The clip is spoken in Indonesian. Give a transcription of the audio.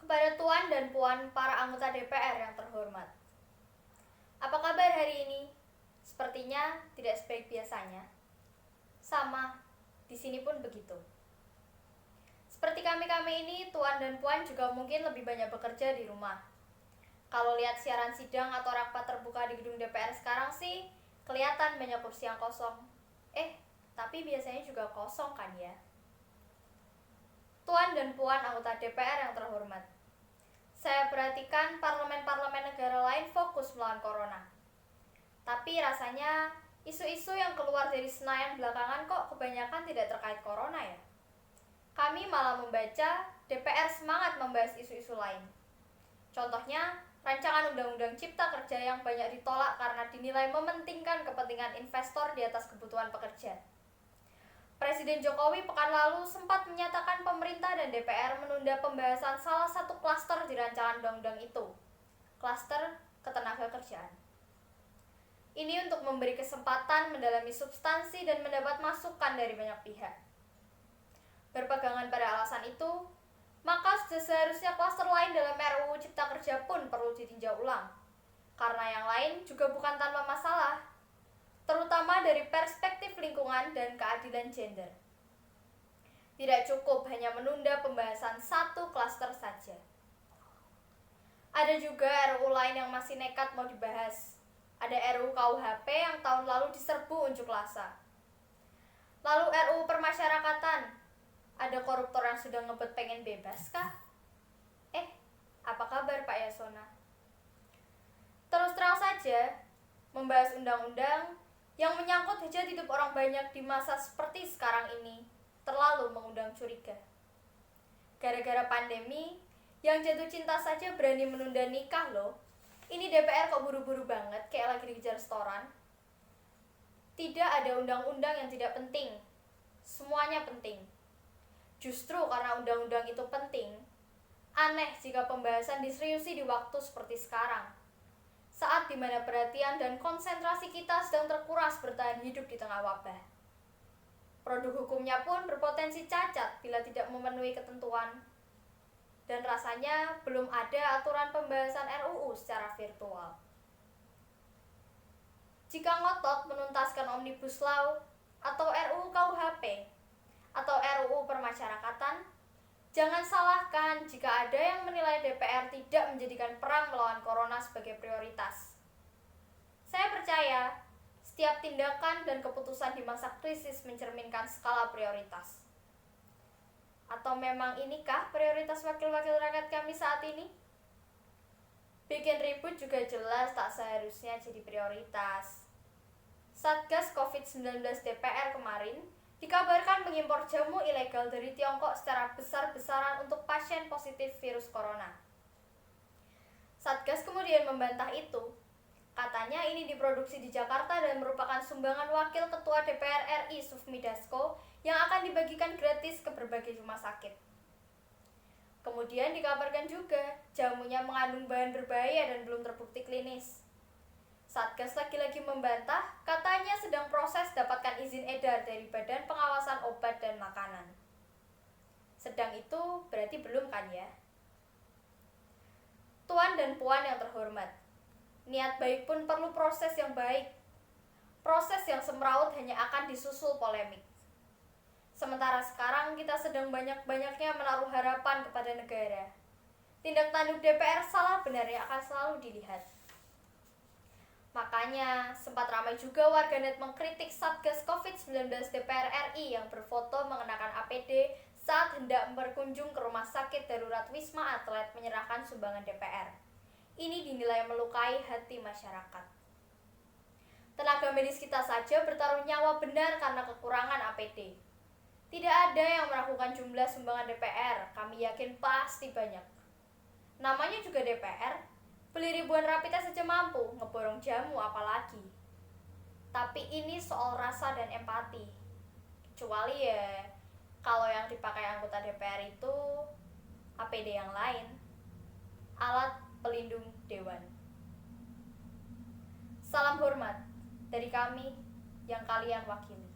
Kepada Tuan dan Puan para anggota DPR yang terhormat. Apa kabar hari ini? Sepertinya tidak sebaik biasanya. Sama, di sini pun begitu. Seperti kami-kami ini, Tuan dan Puan juga mungkin lebih banyak bekerja di rumah. Kalau lihat siaran sidang atau rapat terbuka di gedung DPR sekarang sih, kelihatan banyak kursi yang kosong. Tapi biasanya juga kosong kan ya? Tuan dan Puan anggota DPR yang terhormat. Saya perhatikan parlemen-parlemen negara lain fokus melawan corona. Tapi rasanya isu-isu yang keluar dari Senayan belakangan kok kebanyakan tidak terkait corona ya. Kami malah membaca DPR semangat membahas isu-isu lain. Contohnya, rancangan undang-undang cipta kerja yang banyak ditolak karena dinilai mementingkan kepentingan investor di atas kebutuhan pekerja. Presiden Jokowi pekan lalu sempat menyatakan pemerintah dan DPR menunda pembahasan salah satu klaster di rancangan undang-undang itu, klaster ketenagakerjaan. Ini untuk memberi kesempatan mendalami substansi dan mendapat masukan dari banyak pihak. Berpegangan pada alasan itu, maka sudah seharusnya klaster lain dalam RUU Cipta Kerja pun perlu ditinjau ulang, karena yang lain juga bukan tanpa masalah, terutama dari perspektif lingkungan dan keadilan gender. Tidak cukup hanya menunda pembahasan satu klaster saja. Ada juga RUU lain yang masih nekat mau dibahas. Ada RUU KUHP yang tahun lalu diserbu unjuk rasa. Lalu RUU Permasyarakatan. Ada koruptor yang sudah ngebet pengen bebas kah? Apa kabar Pak Yasona? Terus terang saja, membahas undang-undang yang menyangkut hajat hidup orang banyak di masa seperti sekarang ini terlalu mengundang curiga. Gara-gara pandemi, yang jatuh cinta saja berani menunda nikah loh. Ini DPR kok buru-buru banget kayak lagi dikejar setoran. Tidak ada undang-undang yang tidak penting. Semuanya penting. Justru karena undang-undang itu penting, aneh jika pembahasan diseriusi di waktu seperti sekarang, saat dimana perhatian dan konsentrasi kita sedang terkuras bertahan hidup di tengah wabah. Produk hukumnya pun berpotensi cacat bila tidak memenuhi ketentuan. Dan rasanya belum ada aturan pembahasan RUU secara virtual. Jika ngotot menuntaskan Omnibus Law atau RUU KUHP atau RUU Permasyarakatan, jangan salahkan jika ada yang menilai DPR tidak menjadikan perang melawan corona sebagai prioritas. Saya percaya, setiap tindakan dan keputusan di masa krisis mencerminkan skala prioritas. Atau memang inikah prioritas wakil-wakil rakyat kami saat ini? Bikin ribut juga jelas tak seharusnya jadi prioritas. Satgas COVID-19 DPR kemarin dikabarkan mengimpor jamu ilegal dari Tiongkok secara besar-besaran untuk pasien positif virus corona. Satgas kemudian membantah itu. Katanya ini diproduksi di Jakarta dan merupakan sumbangan Wakil Ketua DPR RI Sufmi Dasko yang akan dibagikan gratis ke berbagai rumah sakit. Kemudian dikabarkan juga jamunya mengandung bahan berbahaya dan belum terbukti klinis. Satgas lagi-lagi membantah, katanya sedang proses dapatkan izin edar dari Badan Pengawasan Obat dan Makanan. Sedang itu berarti belum kan ya? Tuan dan Puan yang terhormat, niat baik pun perlu proses yang baik. Proses yang semeraut hanya akan disusul polemik. Sementara sekarang kita sedang banyak-banyaknya menaruh harapan kepada negara. Tindak tanduk DPR salah benarnya akan selalu dilihat. Makanya, sempat ramai juga warganet mengkritik Satgas COVID-19 DPR RI yang berfoto mengenakan APD saat hendak berkunjung ke rumah sakit darurat Wisma Atlet menyerahkan sumbangan DPR. Ini dinilai melukai hati masyarakat. Tenaga medis kita saja bertaruh nyawa benar karena kekurangan APD. Tidak ada yang melakukan jumlah sumbangan DPR, kami yakin pasti banyak. Namanya juga DPR, beli ribuan rapid test saja mampu, ngeborong jamu apalagi. Tapi ini soal rasa dan empati. Kecuali ya, kalau yang dipakai anggota DPR itu APD yang lain, alat pelindung dewan. Salam hormat dari kami yang kalian wakili.